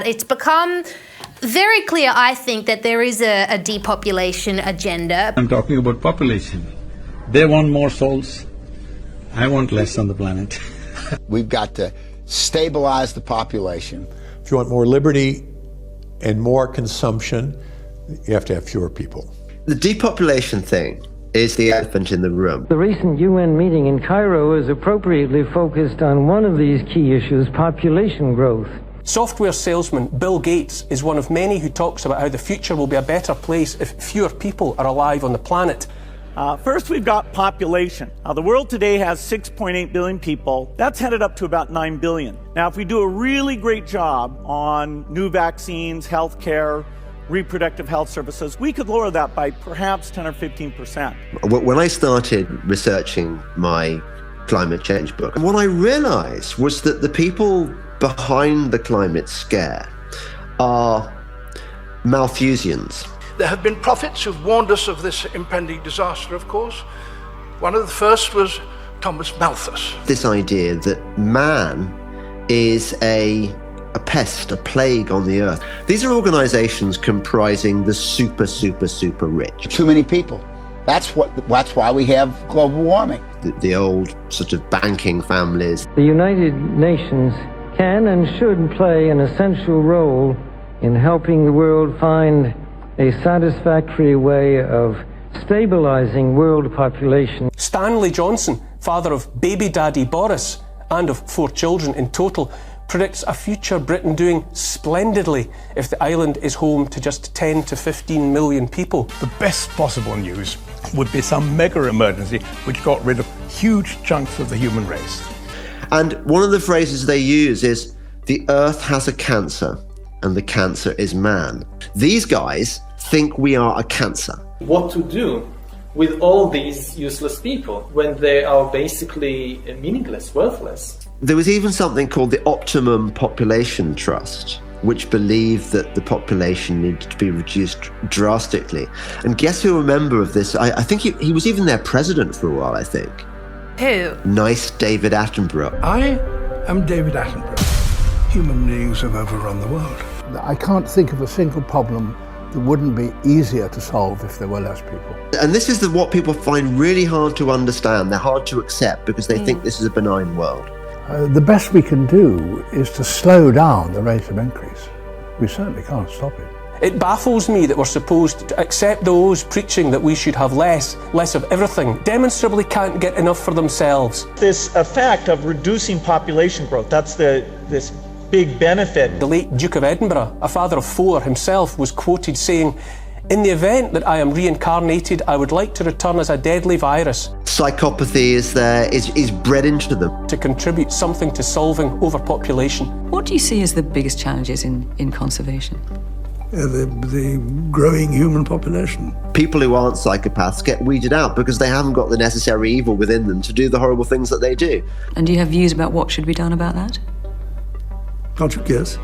It's become very clear, I think, that there is a depopulation agenda. I'm talking about population. They want more souls. I want less on the planet. We've got to stabilize the population. If you want more liberty and more consumption, you have to have fewer people. The depopulation thing is the elephant in the room. The recent UN meeting in Cairo is appropriately focused on one of these key issues, population growth. Software salesman Bill Gates is one of many who talks about how the future will be a better place if fewer people are alive on the planet. First, we've got population. The world today has 6.8 billion people. That's headed up to about 9 billion. Now, if we do a really great job on new vaccines, healthcare, reproductive health services, we could lower that by perhaps 10 or 15%. When I started researching my climate change book, what I realized was that the people behind the climate scare are Malthusians. There have been prophets who've warned us of this impending disaster, of course. One of the first was Thomas Malthus. This idea that man is a pest, a plague on the earth. These are organizations comprising the super rich. Too many people. That's why we have global warming. The old sort of banking families. The United Nations can and should play an essential role in helping the world find a satisfactory way of stabilizing world population. Stanley Johnson, father of baby daddy Boris and of 4 children in total, predicts a future Britain doing splendidly if the island is home to just 10 to 15 million people. The best possible news would be some mega emergency which got rid of huge chunks of the human race. And one of the phrases they use is, the earth has a cancer and the cancer is man. These guys think we are a cancer. What to do with all these useless people when they are basically meaningless, worthless? There was even something called the Optimum Population Trust, which believed that the population needed to be reduced drastically. And guess who a member of this? I think he was even their president for a while, I think. Who? Nice David Attenborough. I am David Attenborough. Human beings have overrun the world. I can't think of a single problem that wouldn't be easier to solve if there were less people. And this is what people find really hard to understand. They're hard to accept because they think this is a benign world. The best we can do is to slow down the rate of increase. We certainly can't stop it. It baffles me that we're supposed to accept those preaching that we should have less of everything, demonstrably can't get enough for themselves. This effect of reducing population growth, that's this big benefit. The late Duke of Edinburgh, a father of 4 himself, was quoted saying, "In the event that I am reincarnated, I would like to return as a deadly virus." Psychopathy is bred into them. To contribute something to solving overpopulation. What do you see as the biggest challenges in conservation? The growing human population. People who aren't psychopaths get weeded out because they haven't got the necessary evil within them to do the horrible things that they do. And do you have views about what should be done about that? Can't you guess?